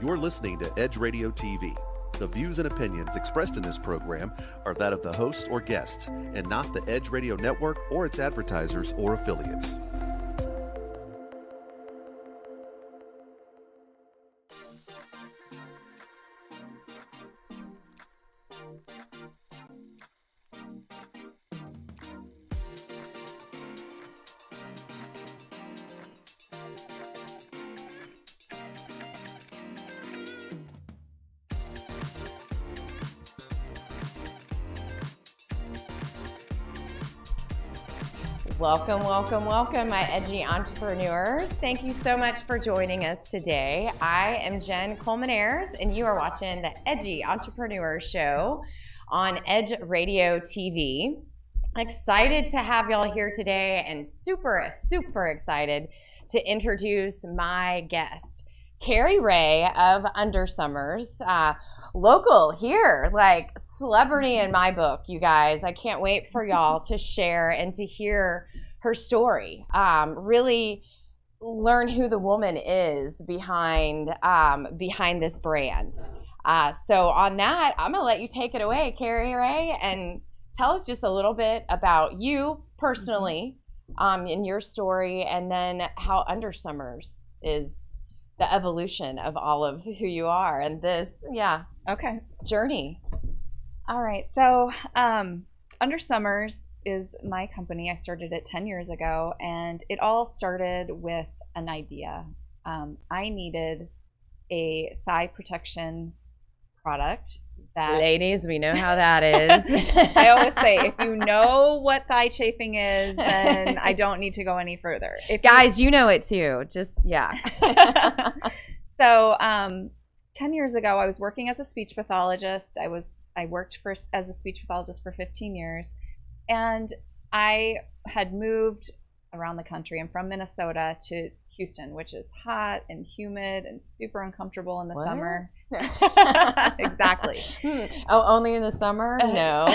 You're listening to Edge Radio TV. The views and opinions expressed in this program are that of the hosts or guests, and not the Edge Radio Network or its advertisers or affiliates. Welcome, welcome, welcome, my edgy entrepreneurs. Thank you so much for joining us today. I am Jenn Colmenares, and you are watching the Edgy Entrepreneur Show on Edge Radio TV. Excited to have y'all here today, and super excited to introduce my guest, Carrie Ray of Undersummers. Local here, like celebrity in my book, you guys. I can't wait for y'all to share and to hear her story. Really learn who the woman is behind this brand. So on that, I'm gonna let you take it away, Carrie Ray, and tell us just a little bit about you personally, in your story, and then how Undersummers is the evolution of all of who you are and this journey. All right, so Undersummers is my company. I started it 10 years ago, and it all started with an idea. I needed a thigh protection product that... Ladies, we know how that is. I always say, if you know what thigh chafing is, then I don't need to go any further. Guys, you know it too. Just, So 10 years ago, I was working as a speech pathologist. I worked as a speech pathologist for 15 years, and I had moved around the country. I'm from Minnesota to Houston, which is hot and humid and super uncomfortable in the summer. Exactly. Oh, only in the summer? No.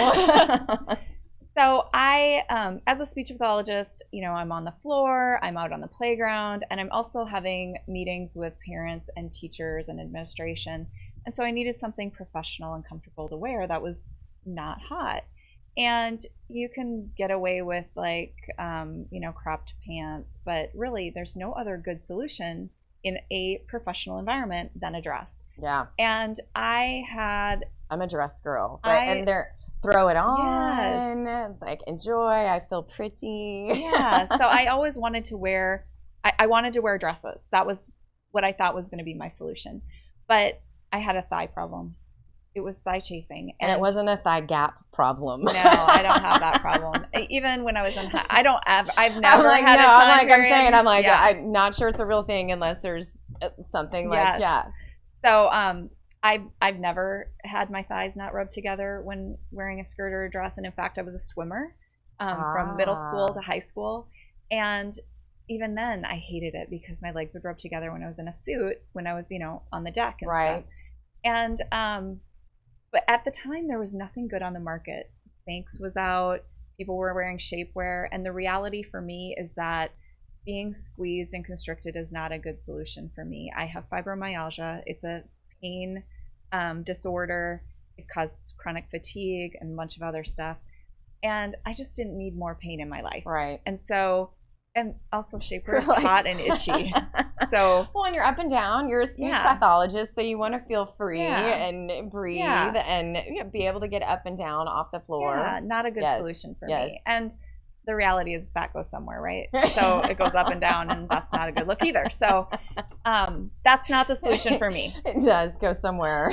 So I, as a speech pathologist, I'm on the floor, I'm out on the playground, and I'm also having meetings with parents and teachers and administration. And so I needed something professional and comfortable to wear that was not hot. And you can get away with cropped pants, but really there's no other good solution in a professional environment than a dress. Yeah. And I'm a dress girl, and throw it on, like enjoy, I feel pretty. Yeah, so I always wanted to wear, I wanted to wear dresses. That was what I thought was going to be my solution. But I had a thigh problem. It was thigh chafing. And it wasn't a thigh gap problem. No, I don't have that problem. Even when I was in I've never had a time period. I'm not sure it's a real thing unless there's something So I've never had my thighs not rubbed together when wearing a skirt or a dress. And in fact, I was a swimmer from middle school to high school. And even then I hated it because my legs would rub together when I was in a suit, when I was, on the deck and stuff. And, but at the time there was nothing good on the market. Spanx was out, people were wearing shapewear. And the reality for me is that being squeezed and constricted is not a good solution for me. I have fibromyalgia. It's a pain disorder. It causes chronic fatigue and a bunch of other stuff. And I just didn't need more pain in my life. Right. And so, and also shapewear is hot and itchy. So, well, and you're up and down. You're a speech pathologist, so you want to feel free and breathe and be able to get up and down off the floor. Yeah, not a good solution for me. And the reality is fat goes somewhere, right? So it goes up and down, and that's not a good look either. So that's not the solution for me. It does go somewhere.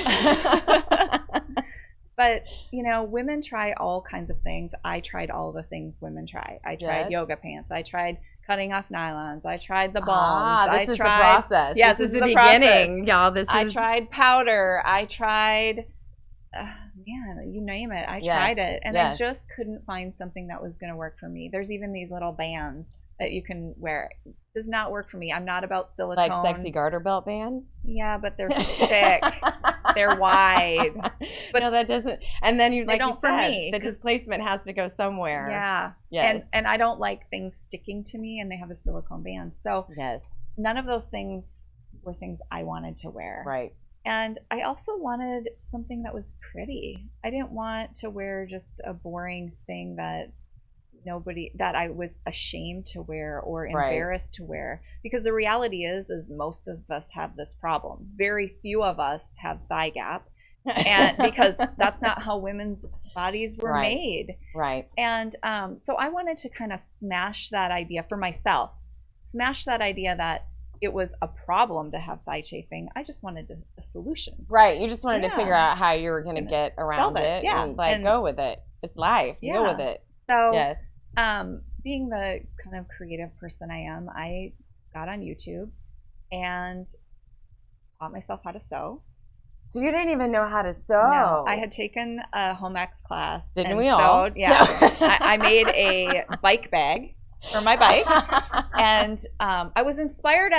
But, women try all kinds of things. I tried all the things women try. I tried yoga pants. I tried cutting off nylons. I tried the balms. This is the process. Yes, this is the beginning, y'all. I tried powder. I tried, you name it. I tried it. And I just couldn't find something that was going to work for me. There's even these little bands that you can wear. It does not work for me. I'm not about silicone. Like sexy garter belt bands? Yeah, but they're thick. They're wide. But no, that doesn't. And then you said, for me, the displacement has to go somewhere. Yeah. Yes. And I don't like things sticking to me, and they have a silicone band. So none of those things were things I wanted to wear. Right. And I also wanted something that was pretty. I didn't want to wear just a boring thing that I was ashamed to wear or embarrassed to wear. Because the reality is most of us have this problem. Very few of us have thigh gap. And because that's not how women's bodies were made. Right. And so I wanted to kind of smash that idea for myself. Smash that idea that it was a problem to have thigh chafing. I just wanted a solution. Right. You just wanted to figure out how you were going to get around it. Yeah. And go with it. It's life. Go with it. So, yes. Being the kind of creative person I am, I got on YouTube and taught myself how to sew. So you didn't even know how to sew? No. I had taken a home ec class. Didn't we all? Yeah. I made a bike bag for my bike. And I was inspired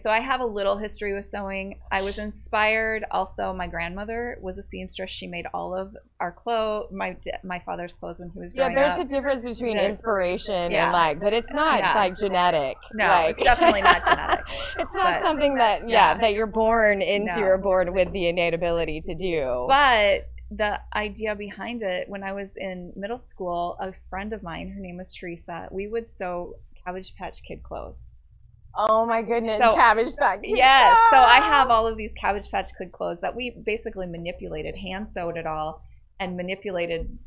so I have a little history with sewing. I was inspired. Also, my grandmother was a seamstress. She made all of our clothes, my father's clothes when he was growing up. Yeah, there's a difference between inspiration and but it's not genetic. No, it's definitely not genetic. It's not something that, that you're born into or born with the innate ability to do. But the idea behind it, when I was in middle school, a friend of mine, her name was Teresa, we would sew Cabbage Patch Kid clothes. Oh my goodness, Cabbage Patch Kid. Yes, so I have all of these Cabbage Patch Kid clothes that we basically manipulated, hand sewed it all, and manipulated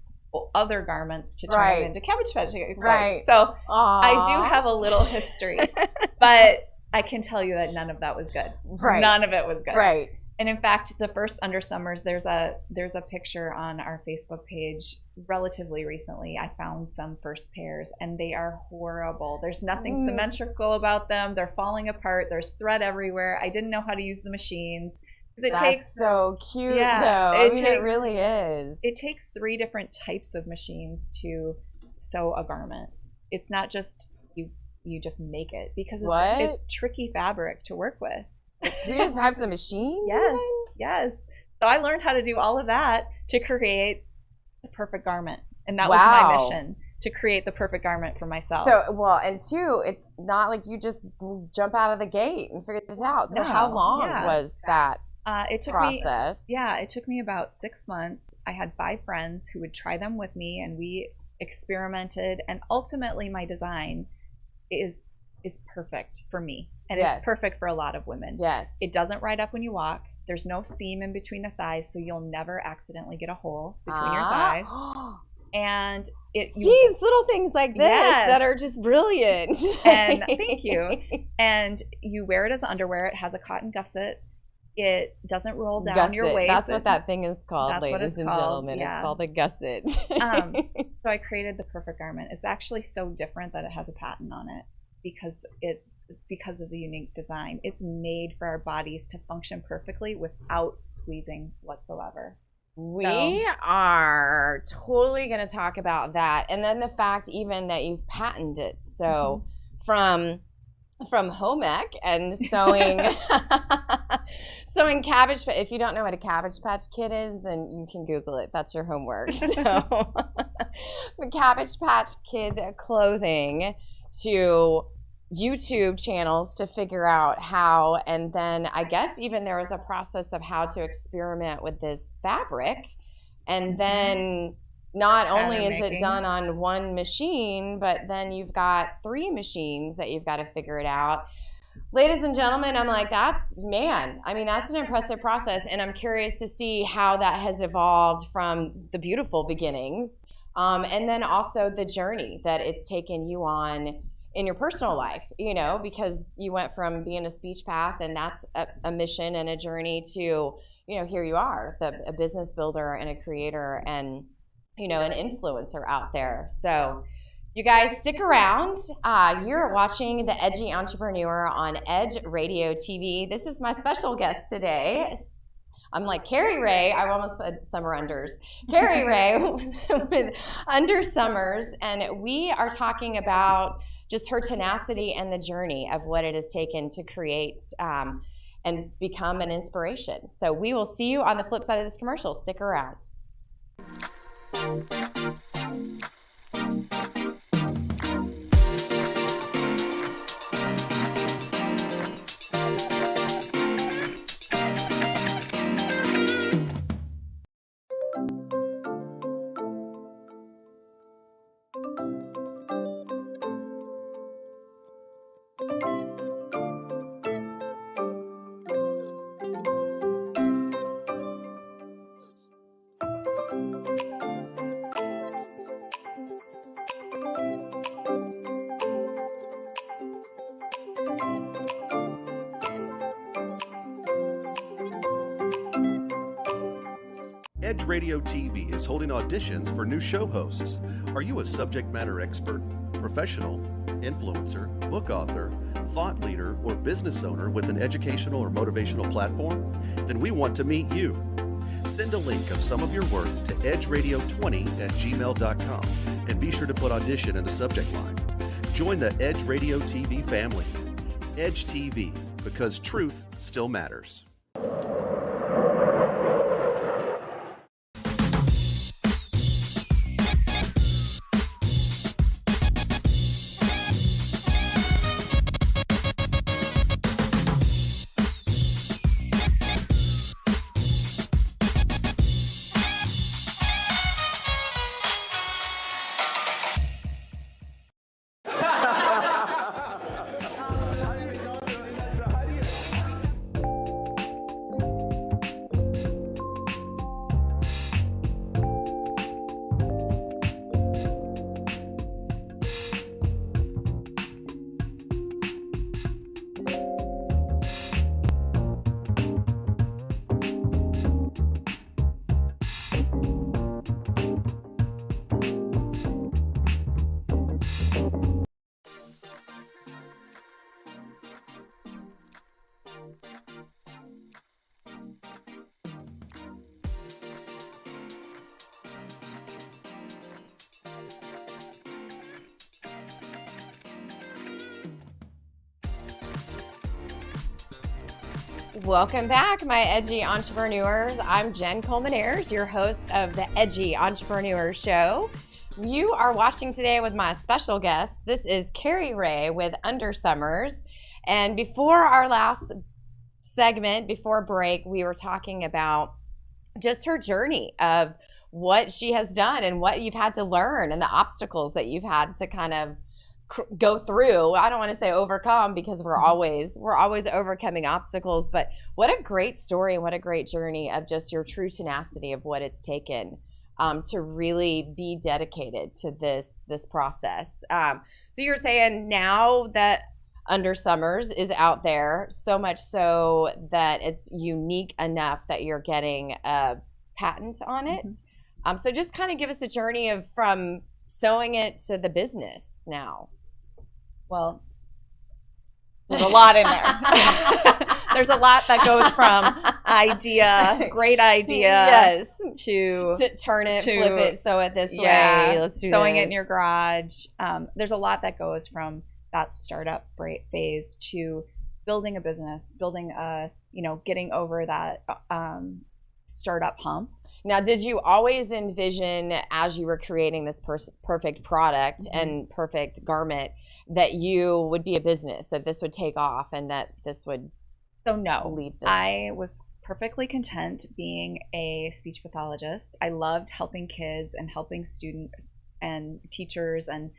other garments to turn them into Cabbage Patch Kid clothes. Right. So I do have a little history, but I can tell you that none of that was good. Right. None of it was good. Right. And in fact, the first Under Summers, there's a picture on our Facebook page relatively recently. I found some first pairs and they are horrible. There's nothing symmetrical about them. They're falling apart. There's thread everywhere. I didn't know how to use the machines. That's so cute, though. I mean, it really is. It takes 3 different types of machines to sew a garment. It's not just you just make it, because it's tricky fabric to work with. 3 types of machines? Yes. So I learned how to do all of that to create the perfect garment. And that was my mission, to create the perfect garment for myself. So, and 2, it's not like you just jump out of the gate and figure this out. So how long was that process? It took me about 6 months. I had 5 friends who would try them with me, and we experimented. And ultimately, my design is perfect for me, and it's perfect for a lot of women. Yes. It doesn't ride up when you walk. There's no seam in between the thighs, so you'll never accidentally get a hole between your thighs. And it's little things like this that are just brilliant. And thank you. And you wear it as underwear. It has a cotton gusset. It doesn't roll down your waist. That's what that thing is called, ladies and gentlemen. It's called a gusset. So I created the perfect garment. It's actually so different that it has a patent on it, because of the unique design. It's made for our bodies to function perfectly without squeezing whatsoever. We are totally going to talk about that. And then the fact even that you've patented it. So from home ec and sewing Cabbage Patch. If you don't know what a Cabbage Patch Kid is, then you can Google it. That's your homework. So Cabbage Patch Kid clothing to YouTube channels to figure out how, and then I guess even there was a process of how to experiment with this fabric, and then not only is it done on one machine, but then you've got 3 machines that you've got to figure it out. Ladies and gentlemen, I'm like, that's an impressive process, and I'm curious to see how that has evolved from the beautiful beginnings, and then also the journey that it's taken you on in your personal life, because you went from being a speech path, and that's a mission and a journey, to, here you are, a business builder and a creator and, an influencer out there. So you guys stick around. You're watching The Edgy Entrepreneur on Edge Radio TV. This is my special guest today. I'm like Carrie Ray. I almost said Summer Unders. Carrie Ray with Under Summers, and we are talking about just her tenacity and the journey of what it has taken to create and become an inspiration. So we will see you on the flip side of this commercial. Stick around. Edge Radio TV is holding auditions for new show hosts. Are you a subject matter expert, professional, influencer, book author, thought leader, or business owner with an educational or motivational platform? Then we want to meet you. Send a link of some of your work to edgeradio20@gmail.com and be sure to put audition in the subject line. Join the Edge Radio TV family. Edge TV, because truth still matters. Welcome back, my Edgy Entrepreneurs. I'm Jenn Colmenares, your host of the Edgy Entrepreneur Show. You are watching today with my special guest. This is Carrie Ray with Undersummers. And before our last segment, before break, we were talking about just her journey of what she has done and what you've had to learn and the obstacles that you've had to kind of go through. I don't want to say overcome, because we're always overcoming obstacles, but what a great story and what a great journey of just your true tenacity of what it's taken to really be dedicated to this process. So you're saying now that Undersummers is out there, so much so that it's unique enough that you're getting a patent on it. So just kind of give us a journey of from sewing it to the business now. Well, there's a lot in there. There's a lot that goes from great idea, yes, to turn it, flip it, sew it this way. Let's do sewing this. it in your garage. There's a lot that goes from that startup phase to building a business, getting over that startup hump. Now, did you always envision, as you were creating this perfect product and perfect garment, that you would be a business, that this would take off, and that this would lead this? I was perfectly content being a speech pathologist. I loved helping kids and helping students and teachers, and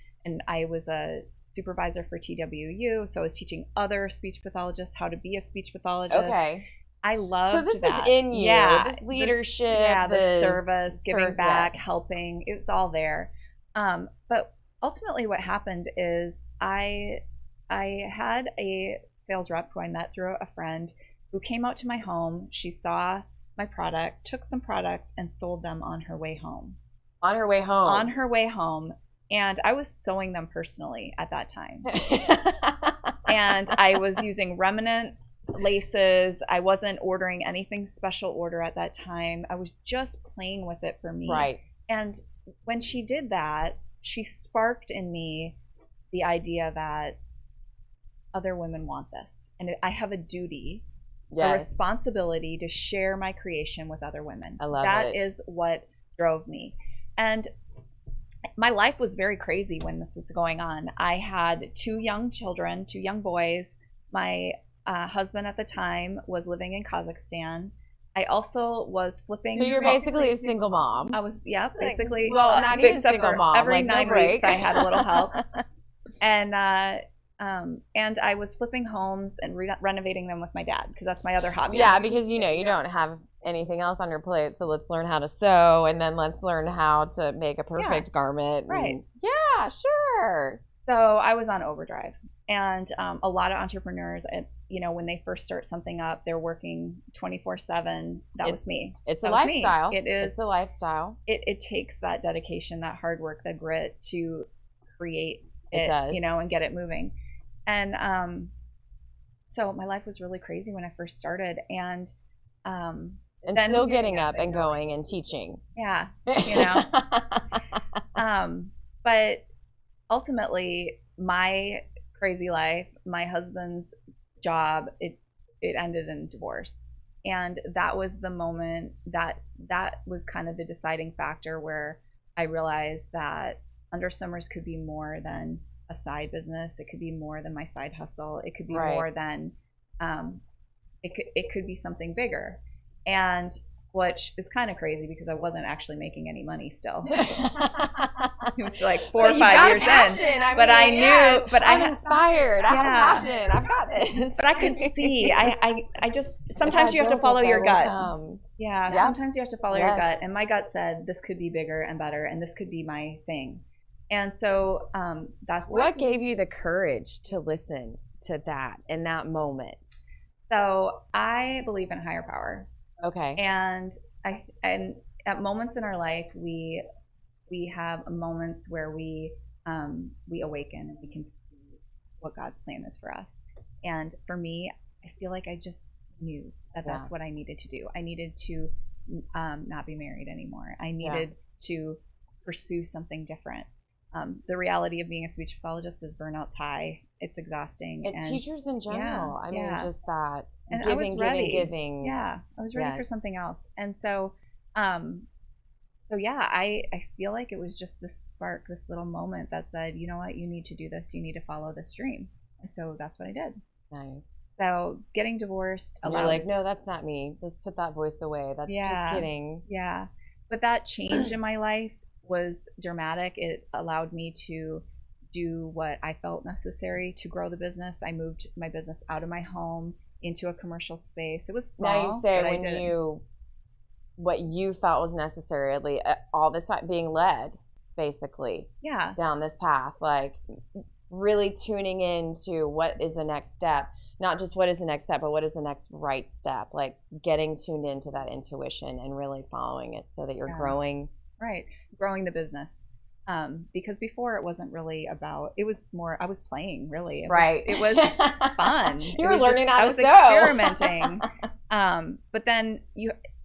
I was a supervisor for TWU, so I was teaching other speech pathologists how to be a speech pathologist. Okay. I love that. So this that. is in you, this leadership, the service, giving back, helping. It's all there. But ultimately what happened is I had a sales rep who I met through a friend who came out to my home. She saw my product, took some products, and sold them on her way home. On her way home? On her way home. And I was sewing them personally at that time. And I was using remnant laces. I wasn't ordering anything special order at that time. I was just playing with it for me. Right. And when she did that, she sparked in me the idea that other women want this. And I have a duty, a responsibility to share my creation with other women. I love it. That is what drove me. And my life was very crazy when this was going on. I had two young children, two young boys. My husband at the time was living in Kazakhstan. I also was flipping. So you're basically a single mom. I was, basically. Well, not even single mom. Every 9 weeks I had a little help. And I was flipping homes and renovating them with my dad, because that's my other hobby. Yeah, because you don't have anything else on your plate, so let's learn how to sew, and then let's learn how to make a perfect garment. Right. Yeah, sure. So I was on overdrive, and a lot of entrepreneurs, when they first start something up, they're working 24/7. That was me. It's that a lifestyle. It is. It's a lifestyle. It takes that dedication, that hard work, the grit to create it does. And get it moving. And so my life was really crazy when I first started, and then still getting up and going and teaching. Yeah, but ultimately, my crazy life, my husband's job, it ended in divorce. And that was the moment that was kind of the deciding factor where I realized that Under Summers could be more than a side business. It could be more than my side hustle. It could be more than, it could be something bigger. And which is kind of crazy because I wasn't actually making any money still. It was like 4 or 5 years in. I knew, but I'm inspired. I have a passion. I've got this. But I could see. I just, sometimes you have to follow your gut. Yeah, sometimes you have to follow your gut. And my gut said, this could be bigger and better, and this could be my thing. And so that's what gave you the courage to listen to that in that moment? So I believe in higher power. Okay. And at moments in our life, we have moments where we awaken and we can see what God's plan is for us. And for me, I feel like I just knew that that's what I needed to do. I needed to not be married anymore. I needed to pursue something different. The reality of being a speech pathologist is burnout's high. It's exhausting. And teachers in general. I mean, just that. And giving, I was ready. Giving. Yeah, I was ready for something else. And so, I feel like it was just this spark, this little moment that said, you know what, you need to do this. You need to follow this dream. And so that's what I did. Nice. So getting divorced. You're like, no, that's not me. Let's put that voice away. That's just kidding. Yeah. But that change in my life was dramatic. It allowed me to do what I felt necessary to grow the business. I moved my business out of my home into a commercial space. It was small. Now you say what you felt was necessarily all this time being led, basically, down this path, like really tuning into what is the next step, not just what is the next step, but what is the next right step, like getting tuned into that intuition and really following it so that you're growing the business. Because before it wasn't really about, it was more, I was playing really. It was fun. You were learning how to sew. I was experimenting. But then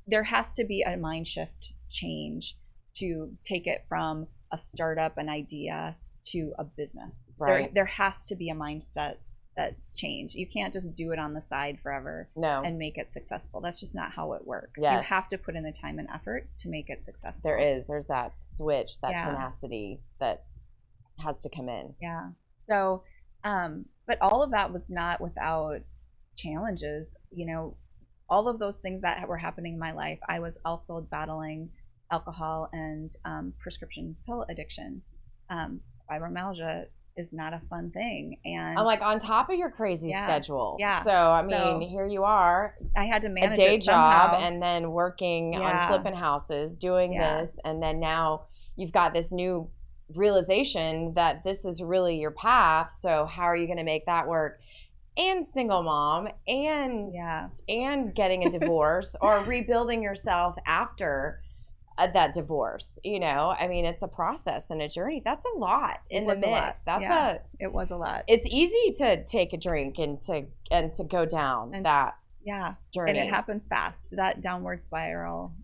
there has to be a mind shift change to take it from a startup, an idea, to a business. There has to be a mindset that change. You can't just do it on the side forever and make it successful. That's just not how it works. You have to put in the time and effort to make it successful. There's that switch, that tenacity that has to come in. Yeah. So, but all of that was not without challenges. All of those things that were happening in my life, I was also battling alcohol and prescription pill addiction. Fibromyalgia is not a fun thing, and I'm like on top of your crazy schedule. Yeah. So I mean, here you are. I had to manage a day job somehow. and then working on flipping houses, doing this, and then now you've got this new realization that this is really your path. So how are you going to make that work? And single mom, and getting a divorce or rebuilding yourself after that divorce. I mean, it's a process and a journey. That's a lot in the mix. It was a lot. It's easy to take a drink and to go down that journey. And it happens fast. That downward spiral,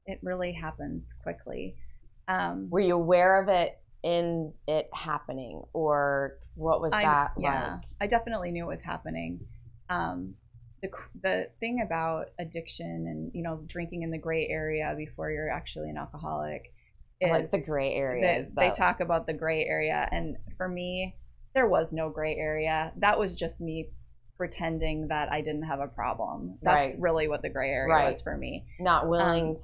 it really happens quickly. Were you aware of it in it happening, or what was that like? I definitely knew it was happening. The thing about addiction and drinking in the gray area before you're actually an alcoholic is like the gray area. They talk about the gray area, and for me, there was no gray area. That was just me pretending that I didn't have a problem. That's really what the gray area was for me. Not willing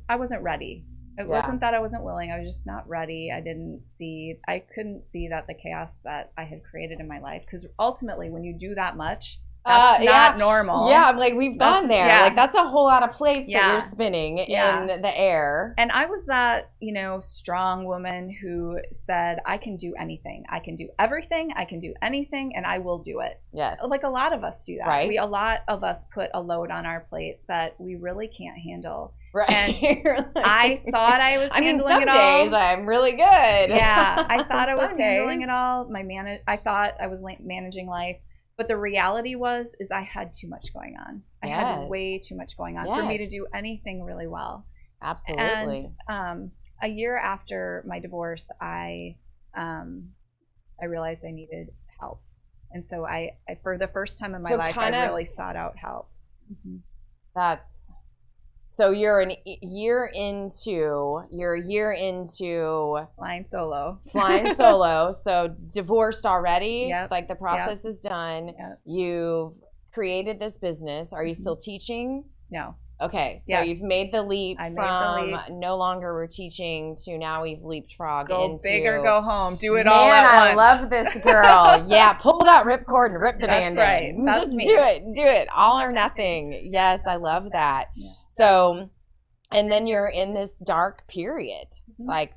I wasn't ready. It wasn't that I wasn't willing. I was just not ready. I couldn't see that the chaos that I had created in my life, because ultimately when you do that much, That's not normal. Yeah, I'm like, we've gone there. Yeah. Like, that's a whole lot of plates that Yeah. you're spinning Yeah. in the air. And I was that, strong woman who said, I can do anything. I can do everything. I can do anything, and I will do it. Yes. Like a lot of us do that. Right. A lot of us put a load on our plates that we really can't handle. Right. And like, I thought I was handling some it all. days I'm really good. Yeah, I thought I was Some handling days. it all. I thought I was managing life. But the reality is I had too much going on. I had way too much going on for me to do anything really well. Absolutely. And a year after my divorce, I realized I needed help. And so I for the first time in my life, I really sought out help. Mm-hmm. So you're a year into Flying solo. So divorced already. Yep. Like the process is done. Yep. You've created this business. Are you still teaching? No. Okay, so you've made the leap from no longer we're teaching to now we've leapfrogged go into big or go home. Do it man, all at I once. love this girl. Yeah, pull that ripcord and rip the That's Band-Aid. right. That's Just me. do it. All or nothing. Yes, I love that. Yeah. So, and then you're in this dark period. Mm-hmm. Like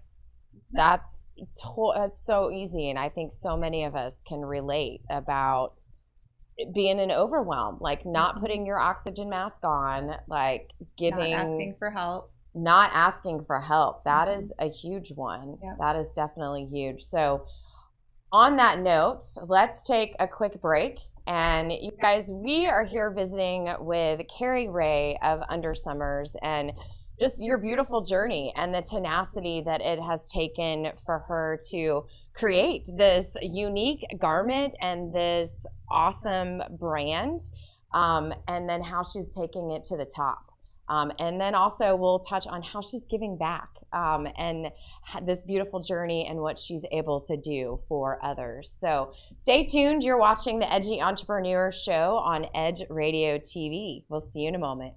that's so easy, and I think so many of us can relate about being in overwhelm, like not putting your oxygen mask on, like Not asking for help. That is a huge one. Yeah. That is definitely huge. So on that note, let's take a quick break. And you guys, we are here visiting with Carrie Ray of Under Summers, and just your beautiful journey and the tenacity that it has taken for her to create this unique garment and this awesome brand, and then how she's taking it to the top. And then also we'll touch on how she's giving back, and this beautiful journey and what she's able to do for others. So stay tuned. You're watching the Edgy Entrepreneur Show on Edge Radio TV. We'll see you in a moment.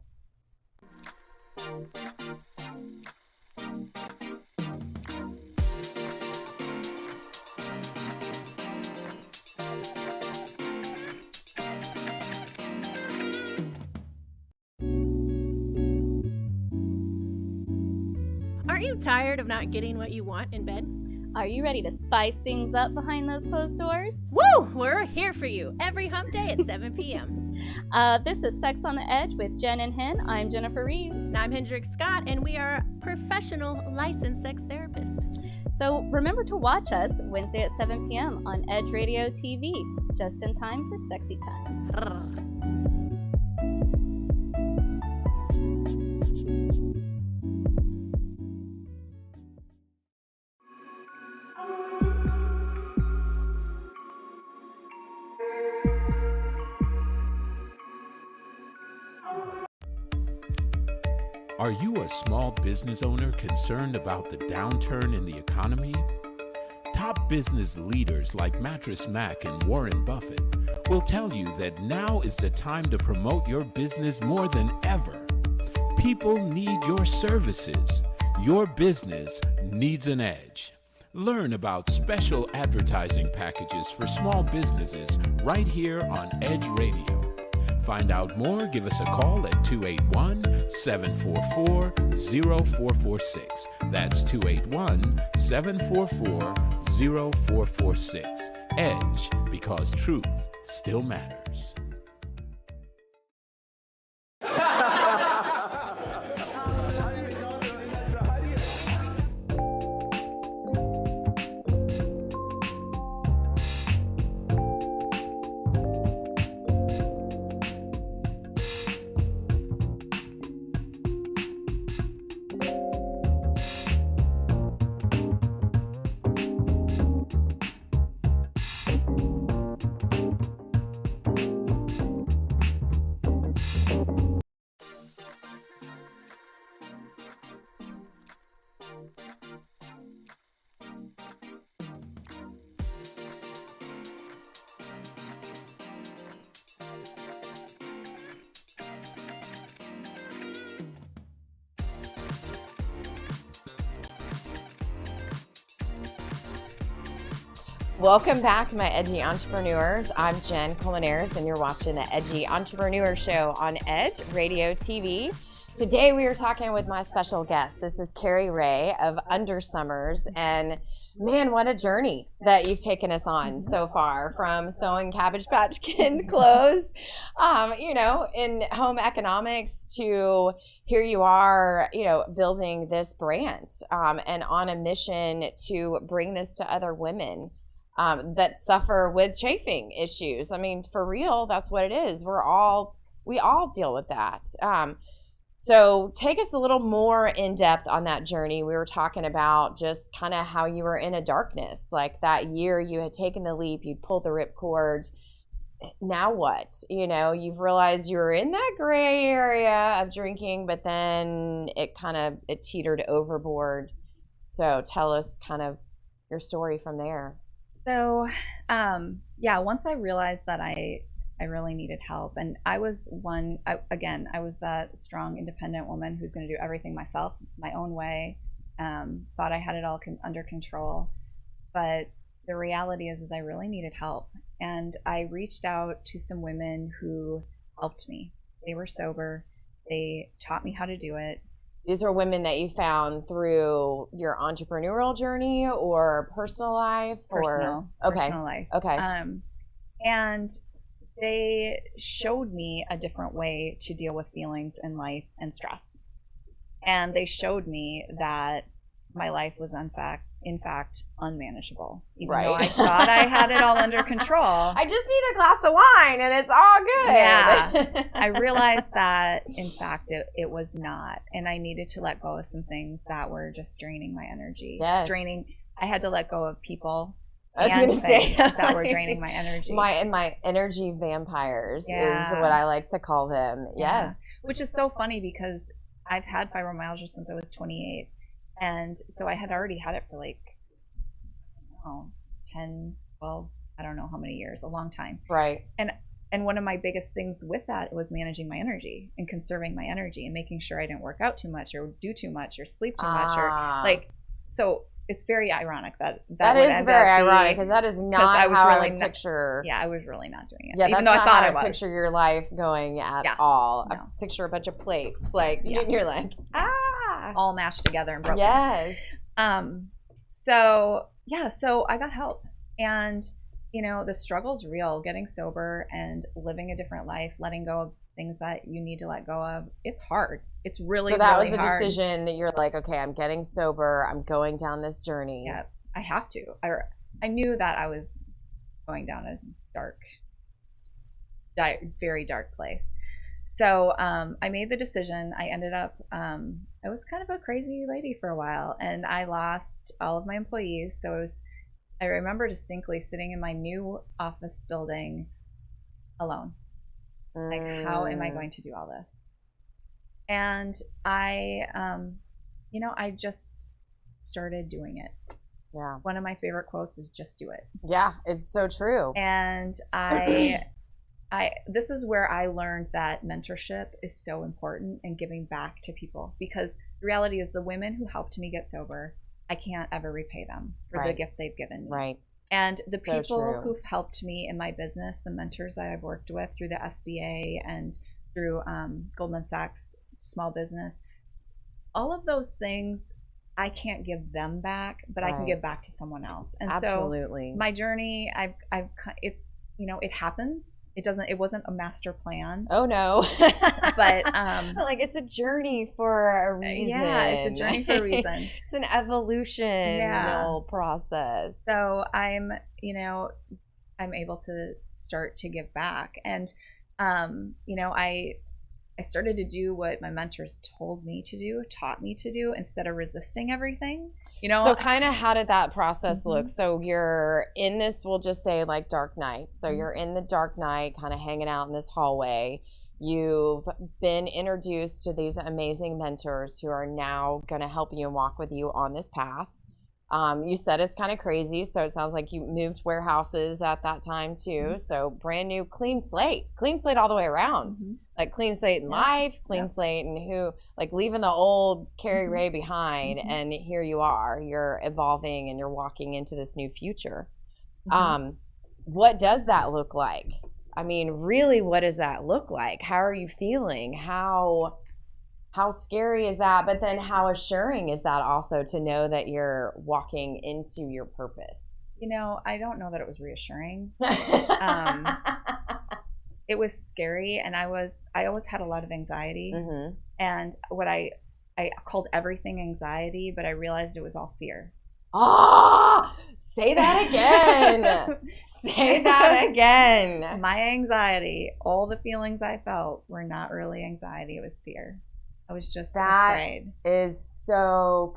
Aren't you tired of not getting what you want in bed? Are you ready to spice things up behind those closed doors? Woo! We're here for you every hump day at 7 p.m. This is Sex on the Edge with Jen and Hen. I'm Jennifer Reeves. And I'm Hendrik Scott, and we are professional licensed sex therapists. So remember to watch us Wednesday at 7 p.m. on Edge Radio TV, just in time for sexy time. Are you a small business owner concerned about the downturn in the economy? Top business leaders like Mattress Mac and Warren Buffett will tell you that now is the time to promote your business more than ever. People need your services. Your business needs an edge. Learn about special advertising packages for small businesses right here on Edge Radio. Find out more, give us a call at 281-744-0446. That's 281-744-0446. Edge, because truth still matters. Welcome back, my Edgy Entrepreneurs. I'm Jenn Colmenares, and you're watching the Edgy Entrepreneur Show on Edge Radio TV. Today, we are talking with my special guest. This is Carrie Ray of Undersummers, and man, what a journey that you've taken us on so far, from sewing Cabbage Patch Kid clothes, in home economics, to here you are, building this brand and on a mission to bring this to other women that suffer with chafing issues. I mean, for real, that's what it is. We all deal with that. So take us a little more in depth on that journey. We were talking about just kind of how you were in a darkness, like that year you had taken the leap, you'd pulled the ripcord. Now what? You've realized you were in that gray area of drinking, but then it teetered overboard. So tell us kind of your story from there. So, once I realized that I really needed help, and I was I was that strong, independent woman who's going to do everything myself, my own way, thought I had it all under control. But the reality is I really needed help. And I reached out to some women who helped me. They were sober. They taught me how to do it. These are women that you found through your entrepreneurial journey or personal life? Personal life. Okay. And they showed me a different way to deal with feelings in life and stress. And they showed me that my life was in fact unmanageable. Even though I thought I had it all under control. I just need a glass of wine and it's all good. Yeah. I realized that in fact it was not. And I needed to let go of some things that were just draining my energy. Yes. I had to let go of people and things that were draining my energy. My energy vampires is what I like to call them. Yeah. Yes. Which is so funny because I've had fibromyalgia since I was 28. And so I had already had it for 10, 12, I don't know how many years, a long time. Right. And one of my biggest things with that was managing my energy and conserving my energy and making sure I didn't work out too much or do too much or sleep too much so it's very ironic that is very ironic because that is not how I would picture. Yeah, I was really not doing it. Yeah, even that's though not I thought how I was. Picture your life going at all. No. I picture a bunch of plates, and you're like, all mashed together and broken. Yes. So I got help, and the struggle's real. Getting sober and living a different life, letting go of things that you need to let go of. It's hard. It's really, really hard. So that was a decision that you're like, okay, I'm getting sober. I'm going down this journey. Yeah, I have to. I knew that I was going down a very dark place. So I made the decision. I ended up, I was kind of a crazy lady for a while, and I lost all of my employees. So I remember distinctly sitting in my new office building alone. Like, how am I going to do all this? And I just started doing it. Yeah. One of my favorite quotes is "Just do it." Yeah, it's so true. And this is where I learned that mentorship is so important and giving back to people, because the reality is the women who helped me get sober, I can't ever repay them for the gift they've given me. Right. And the people who've helped me in my business, the mentors that I've worked with through the SBA and through Goldman Sachs Small Business, all of those things, I can't give them back, but I can give back to someone else. And absolutely. So my journey, it's, it happens. It wasn't a master plan. Oh no. But like, it's a journey for a reason. Yeah, it's a journey for a reason. It's an evolution process. So I'm able to start to give back. And I started to do what my mentors told me to do, taught me to do, instead of resisting everything. So kind of how did that process look? So you're in this, we'll just say like dark night. So you're in the dark night, kind of hanging out in this hallway. You've been introduced to these amazing mentors who are now going to help you and walk with you on this path. You said it's kind of crazy, so it sounds like you moved warehouses at that time too. So brand new, clean slate all the way around. Like clean slate in life, clean slate and leaving the old Carrie Ray behind, and here you are. You're evolving and you're walking into this new future. What does that look like? I mean, really, what does that look like? How are you feeling? How scary is that? But then how assuring is that also to know that you're walking into your purpose? I don't know that it was reassuring. It was scary, and I always had a lot of anxiety. And what I called everything anxiety, but I realized it was all fear. Say that again. Say that again. My anxiety, all the feelings I felt were not really anxiety. It was fear. I was just afraid. That is so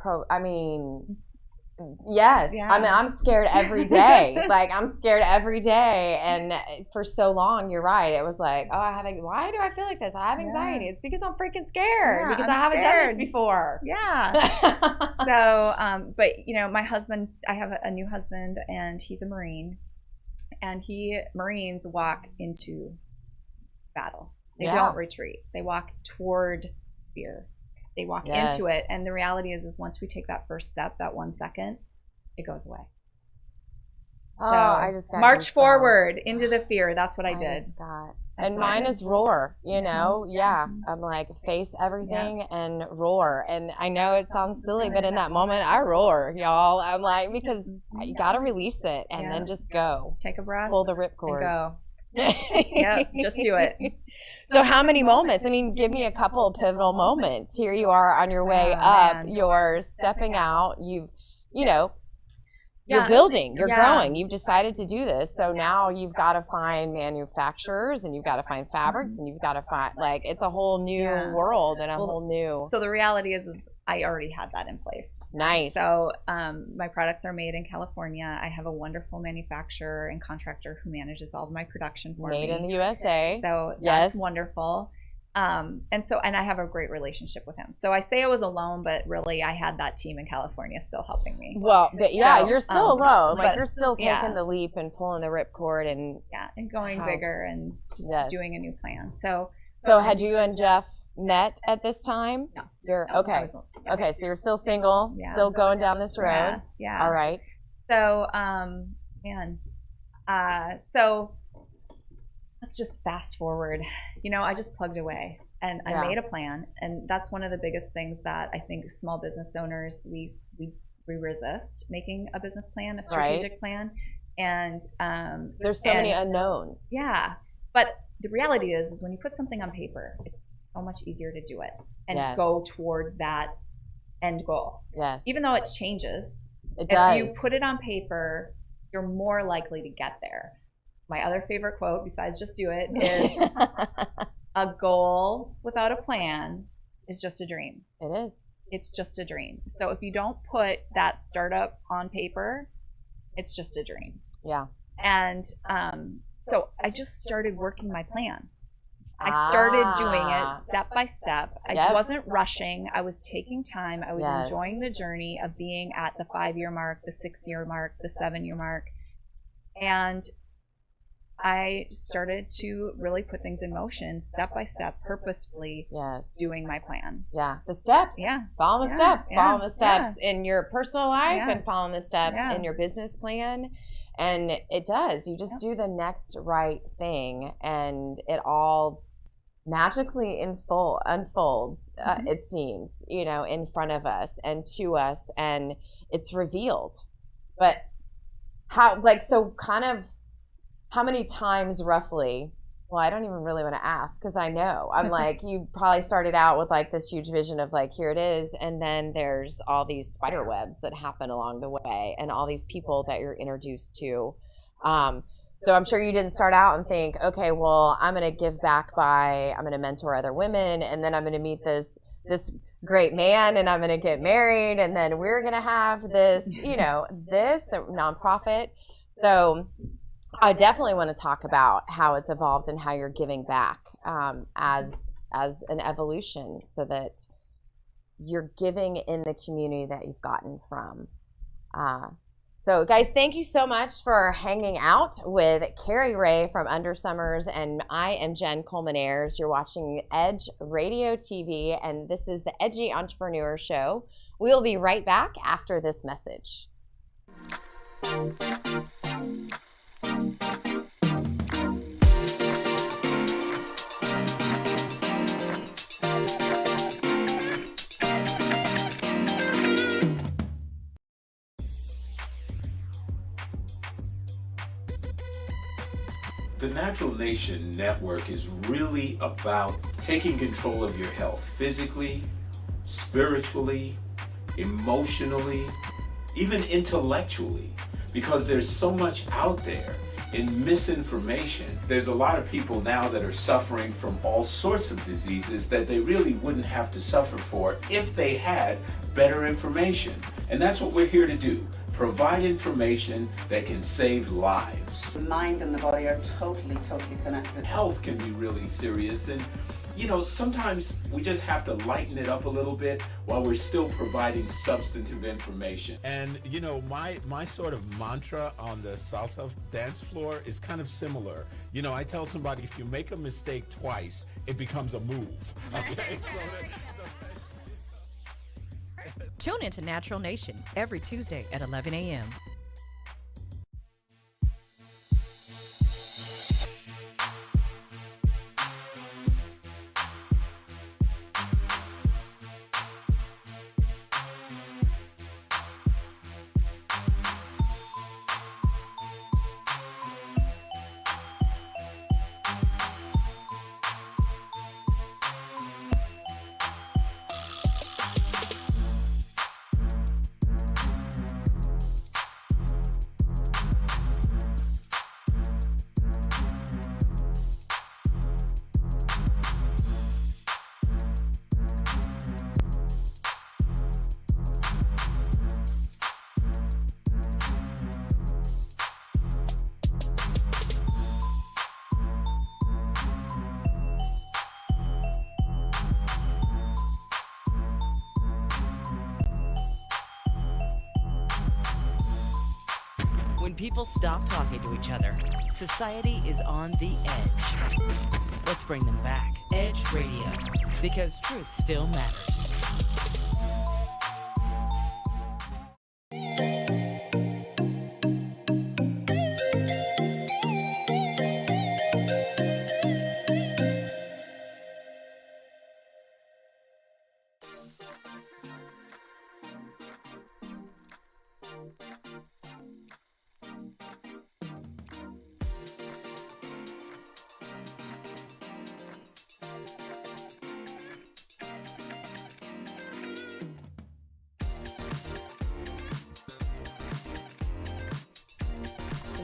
yes. Yeah. I mean, I'm scared every day. I'm scared every day. And for so long, you're right. It was like, why do I feel like this? I have anxiety. It's because I'm freaking scared because I haven't done this before. Yeah. So, but my husband, I have a new husband, and he's a Marine, and Marines walk into battle. They don't retreat. They walk toward fear. They walk into it, and the reality is once we take that first step, that 1 second, it goes away. So I just got march goosebumps. Forward into the fear. That's what I did. And mine is roar, Yeah. I'm like, face everything and roar. And I know it sounds silly, but in that moment, I roar, y'all. I'm like, because you got to release it and then just go. Take a breath. Pull the ripcord. And go. Yep, just do it. So how many moments? I mean, give me a couple of pivotal moments. Here you are on your way up. Man. You're stepping out. You're building. You're growing. You've decided to do this. So now you've got to find manufacturers, and you've got to find fabrics, and you've got to find it's a whole new world and a whole new. So the reality is I already had that in place. Nice. So my products are made in California. I have a wonderful manufacturer and contractor who manages all of my production for me. Made in the USA. So that's wonderful. And I have a great relationship with him. So I say I was alone, but really I had that team in California still helping me. Well, but you're still alone. You're still taking the leap and pulling the ripcord and going bigger and just doing a new plan. So had you and Jeff met at this time? No. You're okay. Okay, so you're still single, still going down this road. Yeah. All right. So, so let's just fast forward. I just plugged away and I made a plan, and that's one of the biggest things that I think small business owners we resist making a business plan, a strategic plan, and there's so many unknowns. Yeah, but the reality is when you put something on paper, it's so much easier to do it and go toward that end goal. Yes. Even though it changes, it does. If you put it on paper, you're more likely to get there. My other favorite quote, besides just do it, is a goal without a plan is just a dream. It is. It's just a dream. So if you don't put that startup on paper, it's just a dream. Yeah. And so I just started working my plan. I started doing it step by step. I wasn't rushing. I was taking time. I was enjoying the journey of being at the 5-year mark, the 6-year mark, the 7-year mark. And I started to really put things in motion step by step, purposefully doing my plan. Yeah. The steps. Yeah. Following the steps. Following the steps in your personal life and following the steps in your business plan. And it does. You just do the next right thing, and it all magically unfolds, it seems, in front of us and to us, and it's revealed. But how many times roughly? Well, I don't even really want to ask because I know. I'm like, you probably started out with this huge vision of here it is, and then there's all these spider webs that happen along the way and all these people that you're introduced to. So I'm sure you didn't start out and think, okay, well, I'm going to give back I'm going to mentor other women, and then I'm going to meet this great man, and I'm going to get married, and then we're going to have this, this nonprofit. So I definitely want to talk about how it's evolved and how you're giving back as an evolution, so that you're giving in the community that you've gotten from. So guys, thank you so much for hanging out with Carrie Ray from Under Summers, and I am Jenn Colmenares. You're watching Edge Radio TV, and this is the Edgy Entrepreneur Show. We'll be right back after this message. The Natural Nation Network is really about taking control of your health physically, spiritually, emotionally, even intellectually, because there's so much out there in misinformation. There's a lot of people now that are suffering from all sorts of diseases that they really wouldn't have to suffer for if they had better information. And that's what we're here to do. Provide information that can save lives. The mind and the body are totally connected. Health can be really serious, and sometimes we just have to lighten it up a little bit while we're still providing substantive information. And my sort of mantra on the salsa dance floor is kind of similar. I tell somebody, if you make a mistake twice, it becomes a move. Okay. Tune into Natural Nation every Tuesday at 11 a.m. When people stop talking to each other, society is on the edge. Let's bring them back. Edge Radio, because truth still matters.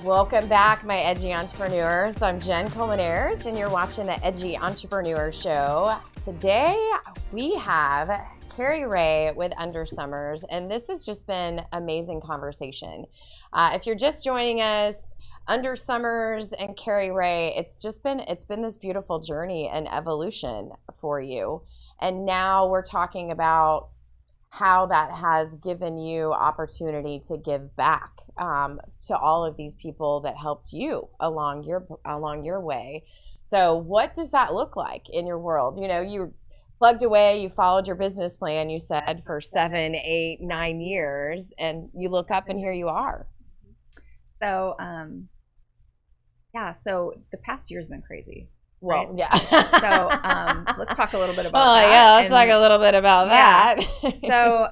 Welcome back, my Edgy Entrepreneurs. I'm Jenn Colmenares, and you're watching the Edgy Entrepreneur Show. Today, we have Carrie Ray with Under Summers, and this has just been amazing conversation. If you're just joining us, Under Summers and Carrie Ray, it's been this beautiful journey and evolution for you. And now we're talking about how that has given you opportunity to give back to all of these people that helped you along your way. So what does that look like in your world? You plugged away, you followed your business plan, you said, for 7, 8, 9 years, and you look up and here you are. So, so the past year's been crazy. Well, right? yeah. So let's talk a little bit about that. Yeah, let's talk a little bit about that. So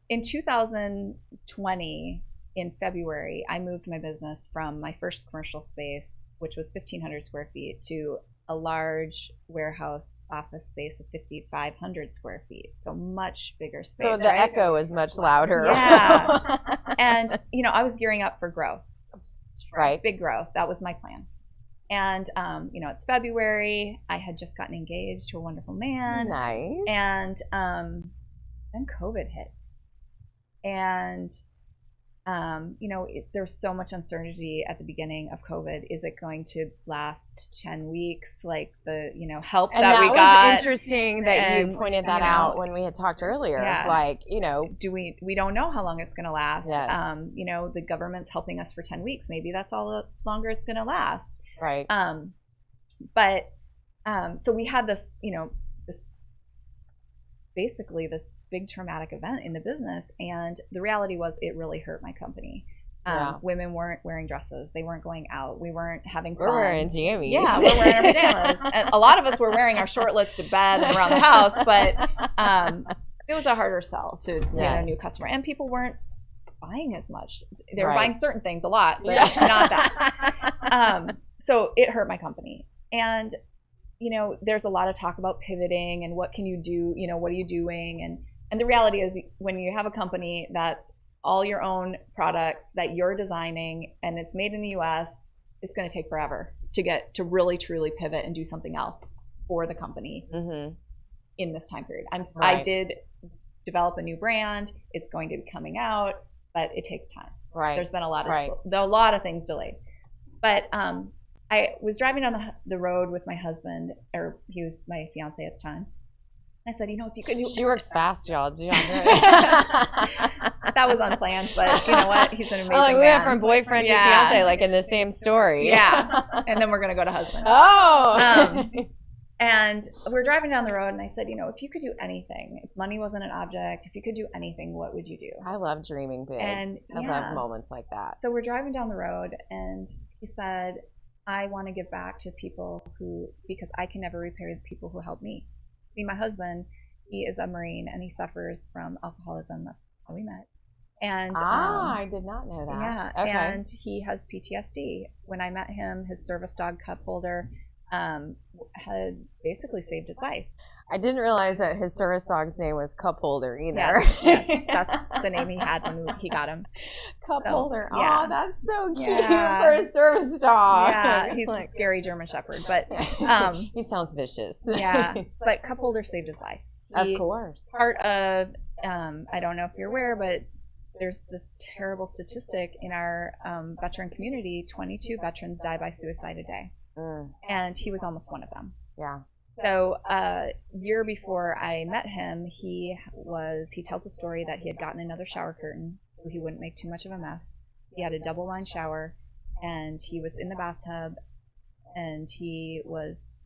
in 2020, in February, I moved my business from my first commercial space, which was 1,500 square feet, to a large warehouse office space of 5,500 square feet. So much bigger space. So the echo is much louder. Yeah. And, I was gearing up for growth. Right. Big growth. That was my plan. And, it's February. I had just gotten engaged to a wonderful man. Nice. And then COVID hit. And, there's so much uncertainty at the beginning of COVID. Is it going to last 10 weeks? Like the, help and that we got. And that was interesting that you pointed that out when we had talked earlier. Yeah. Like, we don't know how long it's going to last. Yes. The government's helping us for 10 weeks. Maybe that's all the longer it's going to last. Right. So we had this, this big traumatic event in the business, and the reality was it really hurt my company. Women weren't wearing dresses. They weren't going out. We weren't having fun. We're wearing jammies. Yeah, we're wearing our pajamas. And a lot of us were wearing our shortlets to bed and around the house, but it was a harder sell to get a new customer. And people weren't buying as much. They were buying certain things a lot, but not that. so it hurt my company. And, you know, there's a lot of talk about pivoting and what can you do, you know, what are you doing? And the reality is when you have a company that's all your own products that you're designing and it's made in the US, it's going to take forever to get to really truly pivot and do something else for the company in this time period. I did develop a new brand. It's going to be coming out, but it takes time. Right. There's been a lot of things delayed. But I was driving down the road with my husband, or he was my fiance at the time. I said, you know, if you could do. She works fast, y'all. Do y'all know? That was unplanned, but you know what? He's an amazing man. We went from boyfriend to fiance, like in the same story. Yeah. And then we're going to go to husband. Oh. And we're driving down the road, and I said, you know, if you could do anything, if money wasn't an object, if you could do anything, what would you do? I love dreaming big. And I love moments like that. So we're driving down the road, and he said, I want to give back to people because I can never repay the people who helped me. See, my husband, he is a Marine, and he suffers from alcoholism. That's how we met. And I did not know that. Yeah, okay. And he has PTSD. When I met him, his service dog cup holder had basically saved his life. I didn't realize that his service dog's name was Cup Holder either. Yes, that's the name he had when he got him. Cup Holder. Yeah. Oh, that's so cute for a service dog. Yeah, he's a scary German Shepherd, but he sounds vicious. Yeah, but Cup Holder saved his life. Of course. Part of I don't know if you're aware, but there's this terrible statistic in our veteran community: 22 veterans die by suicide a day. And he was almost one of them. Yeah. So year before I met him, he tells a story that he had gotten another shower curtain so he wouldn't make too much of a mess. He had a double line shower, and he was in the bathtub, and he was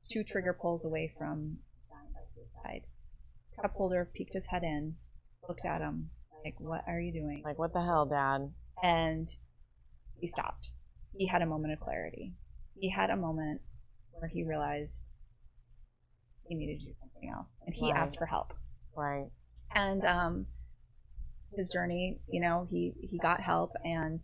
2 trigger pulls away from dying by suicide. Cup holder peeked his head in, looked at him like, "What are you doing?" Like, what the hell, Dad? And he stopped. He had a moment of clarity. He had a moment where he realized he needed to do something else, and he asked for help. Right. And his journey, you know, he got help and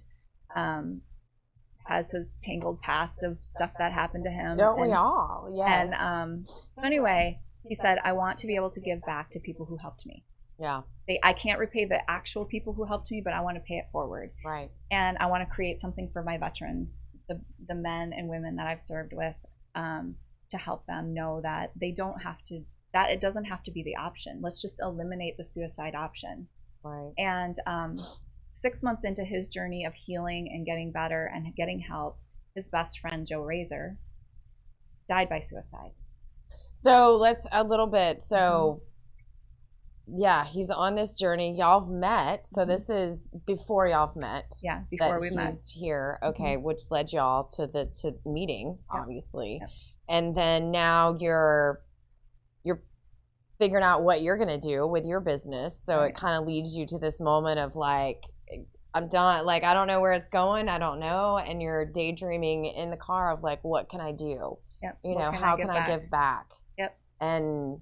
has his tangled past of stuff that happened to him. Don't we all? Yes. And so anyway, he said, I want to be able to give back to people who helped me. Yeah. I can't repay the actual people who helped me, but I want to pay it forward. Right. And I want to create something for my veterans, the men and women that I've served with, to help them know that they don't have to, that it doesn't have to be the option. Let's just eliminate the suicide option. Right. And 6 months into his journey of healing and getting better and getting help, his best friend, Joe Razor, died by suicide. So let's a little bit. So yeah, he's on this journey. Y'all met. So this is before y'all met. Yeah, before we met. He's here. Okay, which led y'all to meeting, obviously. Yep. And then now you're figuring out what you're gonna do with your business. So it kind of leads you to this moment of like, I'm done. Like, I don't know where it's going. I don't know. And you're daydreaming in the car of like, what can I do? Yep. You know, how can I give back? Yep. And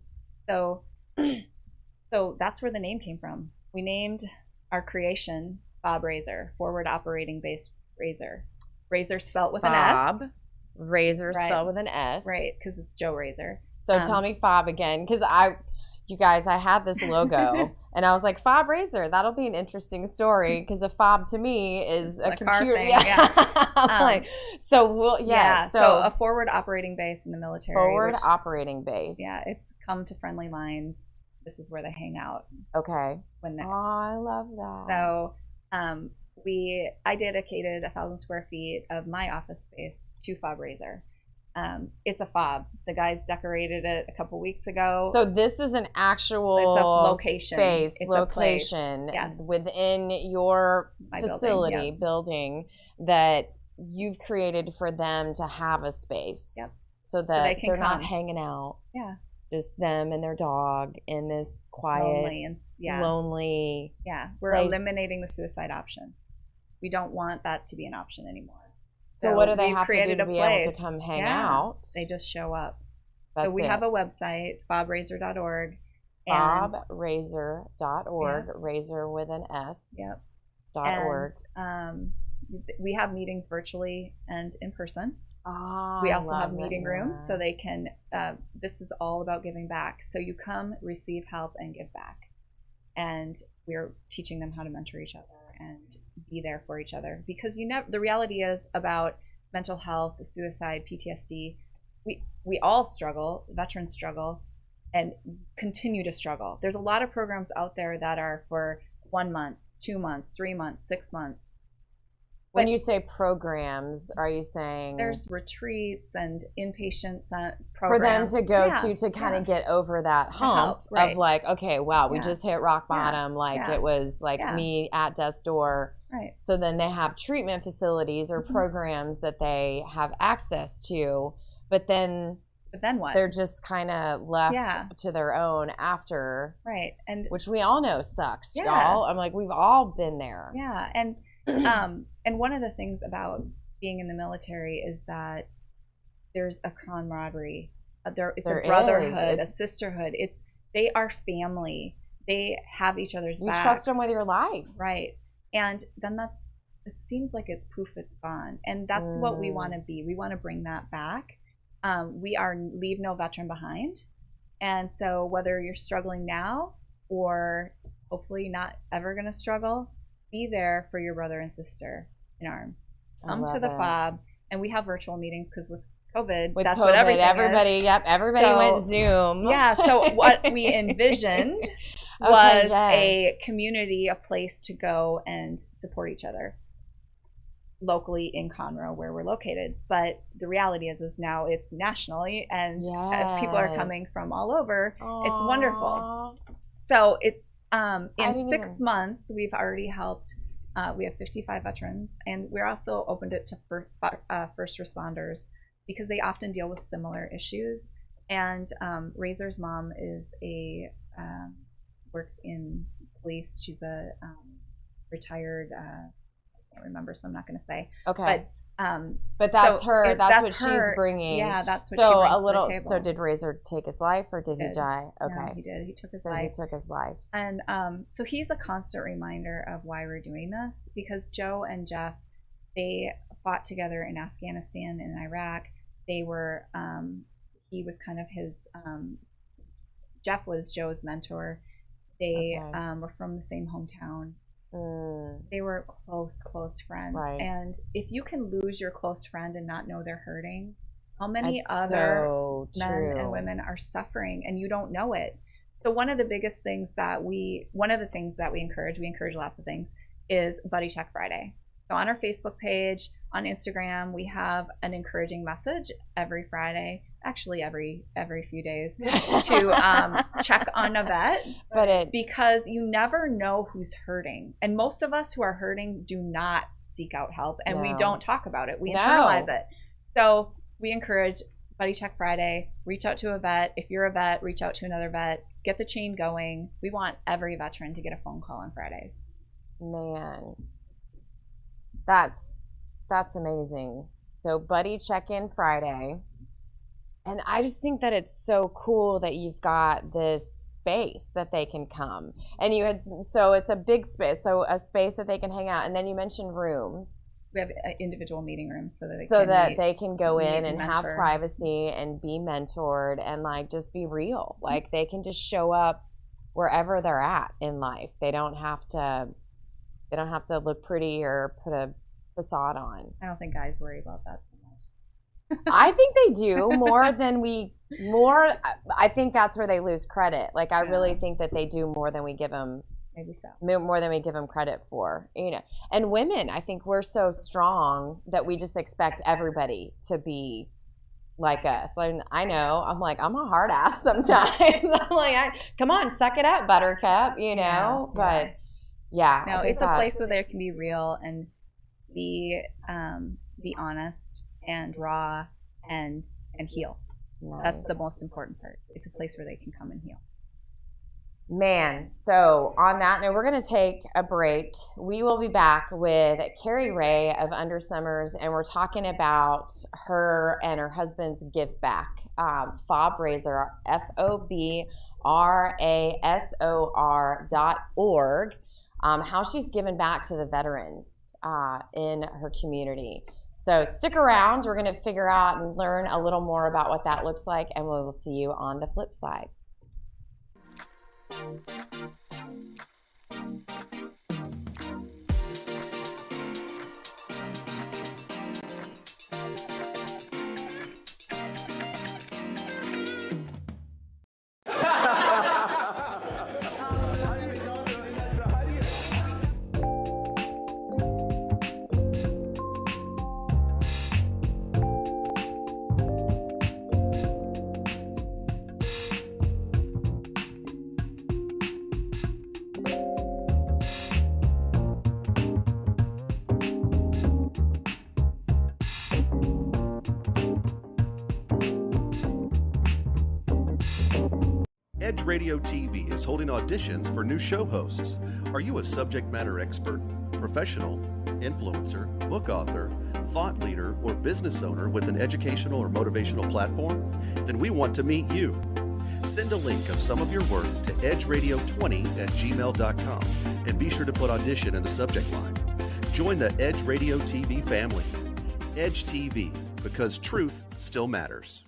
so that's where the name came from. We named our creation Bob Razor, forward operating base razor. Razor spelt with an S. Razor spelled with an S. Right, because it's Joe Razor. So tell me fob again, because you guys, I had this logo and I was like, fob razor, that'll be an interesting story, because a fob to me is a computer. Thing, yeah. So a forward operating base in the military. Forward operating base. Yeah, it's come to friendly lines. This is where they hang out. Okay. I love that. So I dedicated 1,000 square feet of my office space to Fob Razor. It's a fob. The guys decorated it a couple weeks ago. So this is an actual location. Space, it's location within your facility, building that you've created for them to have a space. Yep. So that they're not hanging out. Yeah. Just them and their dog in this quiet, lonely. Yeah, we're eliminating the suicide option. We don't want that to be an option anymore. So what do they have to do to be able to come hang out? They just show up. So we have a website, bobrazor.org. Bobrazor.org, razor with an S. Yep. .org. we have meetings virtually and in person. Oh, We also I have love meeting it, rooms, yeah. so they can, this is all about giving back. So you come, receive help, and give back. And we're teaching them how to mentor each other and be there for each other. Because the reality is about mental health, suicide, PTSD, we all struggle, veterans struggle, and continue to struggle. There's a lot of programs out there that are for 1 month, 2 months, 3 months, 6 months. When you say programs, are you saying there's retreats and inpatient programs for them to go to kind of get over that hump right. of like, okay, wow, we just hit rock bottom. It was like me at death's door. Right. So then they have treatment facilities or programs that they have access to, but then what? They're just kind of left to their own after. Right. And which we all know sucks, y'all. I'm like, we've all been there. Yeah. And one of the things about being in the military is that there's a camaraderie. It's a brotherhood, a sisterhood. They are family. They have each other's backs. You trust them with your life. Right. And then it seems like it's poof, it's gone. And that's what we want to be. We want to bring that back. We are leave no veteran behind. And so whether you're struggling now or hopefully not ever going to struggle, be there for your brother and sister in arms. Come to the FOB, and we have virtual meetings because with COVID, that's what everybody went Zoom. Yeah, so what we envisioned was a community, a place to go and support each other locally in Conroe where we're located. But the reality is now it's nationally, and people are coming from all over. Aww. It's wonderful. So it's in 6 months, we've already helped. We have 55 veterans, and we're also opened it to first responders because they often deal with similar issues. And Razor's mom is works in police. She's a retired. I can't remember, so I'm not going to say. Okay. But that's her. That's what she's bringing. Yeah, that's what she brings to the table. So did Razor take his life, or did he die? Okay, no, he did. He took his life. He took his life. And so he's a constant reminder of why we're doing this, because Joe and Jeff, they fought together in Afghanistan and Iraq. They were. He was kind of his. Jeff was Joe's mentor. They were from the same hometown. They were close friends. Right. And if you can lose your close friend and not know they're hurting, how many other men and women are suffering and you don't know it? So one of the things that we encourage lots of things, is Buddy Check Friday. So on our Facebook page, on Instagram, we have an encouraging message every Friday, actually every few days, to check on a vet. Because you never know who's hurting. And most of us who are hurting do not seek out help, and we don't talk about it. We internalize it. So we encourage Buddy Check Friday, reach out to a vet. If you're a vet, reach out to another vet, get the chain going. We want every veteran to get a phone call on Fridays. Man, that's amazing. So Buddy Check-in Friday. And I just think that it's so cool that you've got this space that they can come. And so it's a big space, so a space that they can hang out. And then you mentioned rooms. We have individual meeting rooms so they can go in and have privacy and be mentored and like just be real. Like they can just show up wherever they're at in life. They don't have to look pretty or put a facade on. I don't think guys worry about that so much. I think they do I think that's where they lose credit. Like I really think that they do more than we give them. Maybe so. More than we give them credit for, And women, I think we're so strong that we just expect everybody to be like us. Like, I know. I'm like, I'm a hard ass sometimes. I'm like, come on, suck it up, buttercup, But yeah. No, it's a place where they can be real and be honest and raw and heal. Nice. That's the most important part. It's a place where they can come and heal. Man, so on that note, we're going to take a break. We will be back with Carrie Ray of Under Summers, and we're talking about her and her husband's give back. FOB Razor, FOBRASOR.org. how she's given back to the veterans in her community. So stick around. We're going to figure out and learn a little more about what that looks like, and we will see you on the flip side. Edge Radio TV is holding auditions for new show hosts. Are you a subject matter expert, professional, influencer, book author, thought leader, or business owner with an educational or motivational platform? Then we want to meet you. Send a link of some of your work to edgeradio20@gmail.com and be sure to put audition in the subject line. Join the Edge Radio TV family. Edge TV, because truth still matters.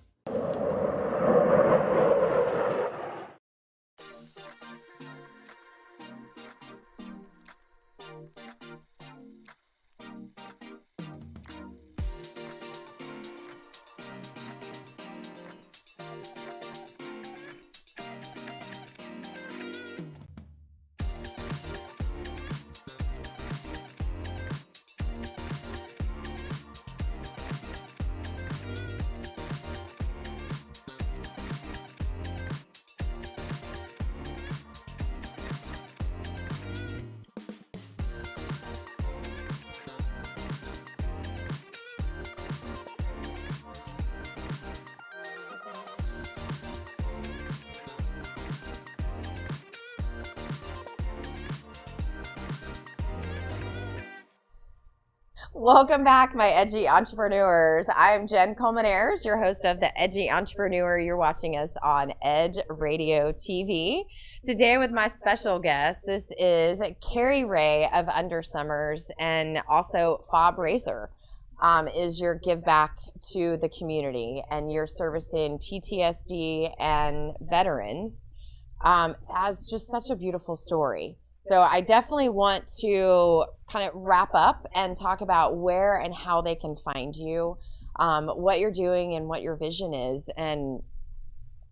Welcome back, my edgy entrepreneurs. I'm Jenn Colmenares, your host of the Edgy Entrepreneur. You're watching us on Edge Radio TV. Today with my special guest, this is Carrie Ray of Under Summers, and also Fob Razor is your give back to the community, and you're servicing PTSD and veterans as just such a beautiful story. So I definitely want to kind of wrap up and talk about where and how they can find you, what you're doing and what your vision is. And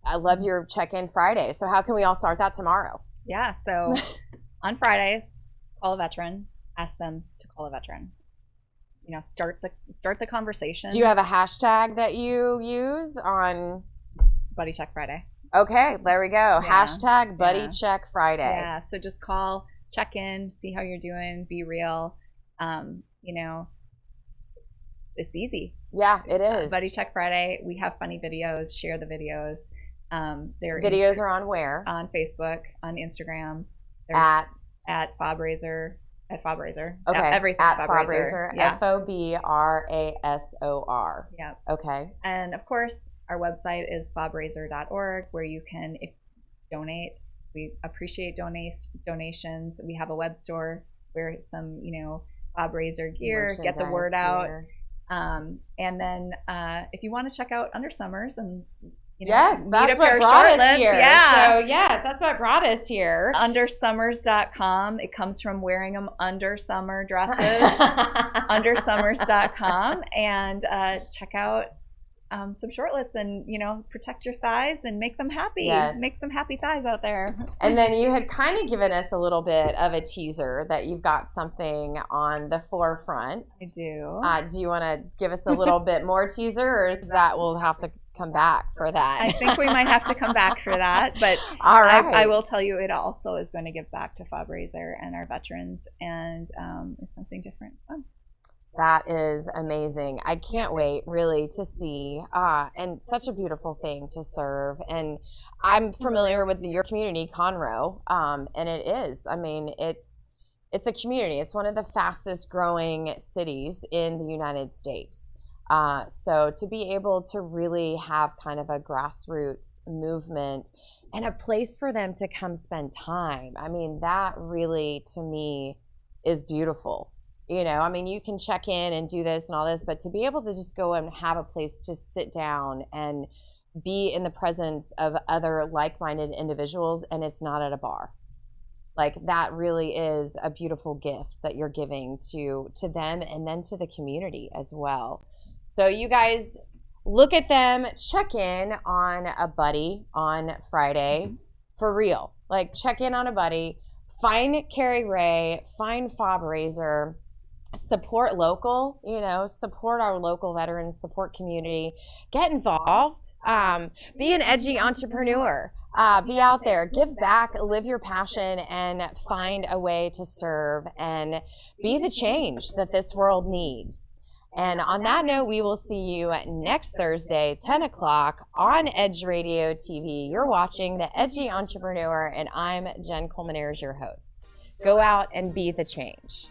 I love your check-in Friday. So how can we all start that tomorrow? Yeah, so on Fridays, call a veteran, ask them to call a veteran. You know, start the conversation. Do you have a hashtag that you use on Buddy Check Friday? Okay, there we go. Yeah. Hashtag Buddy Check Friday. Yeah, so just call, check in, see how you're doing, be real. You know, it's easy. Yeah, it is. Buddy Check Friday. We have funny videos. Share the videos. Videos are on where? On Facebook, on Instagram. At Fob Razor. At Fob Razor. Okay. Everything's at Fob Razor. Razor. Yeah. FOBRASOR. Yeah. Okay. And of course, our website is fobrazor.org, where you can donate. We appreciate donations. We have a web store where some, Fob Razor gear, get the word out. And then if you want to check out Under Summers and yes, that's what brought us here. Yeah. So yes, that's what brought us here. Undersummers.com. It comes from wearing them under summer dresses. Undersummers.com, and check out some shortlets and protect your thighs and make them happy. Yes. Make some happy thighs out there. And then you had kind of given us a little bit of a teaser that you've got something on the forefront. I do. Do you want to give us a little bit more teaser, or is that we'll have to come back for that? I think we might have to come back for that, but all right. I will tell you, it also is going to give back to Fob Razor and our veterans, and it's something different. Fun. That is amazing. I can't wait really to see, and such a beautiful thing to serve. And I'm familiar with your community, Conroe, and it is. I mean, it's a community. It's one of the fastest growing cities in the United States. So to be able to really have kind of a grassroots movement and a place for them to come spend time, I mean, that really, to me, is beautiful. You know, I mean, you can check in and do this and all this, but to be able to just go and have a place to sit down and be in the presence of other like-minded individuals, and it's not at a bar. Like, that really is a beautiful gift that you're giving to them and then to the community as well. So you guys look at them, check in on a buddy on Friday, for real. Like, check in on a buddy, find Carrie Ray, find Fob Razor, support local, you know, support our local veterans, support community, get involved, be an edgy entrepreneur, be out there, give back, live your passion, and find a way to serve and be the change that this world needs. And on that note, we will see you next Thursday, 10 o'clock on Edge Radio TV. You're watching The Edgy Entrepreneur, and I'm Jenn Colmenares, your host. Go out and be the change.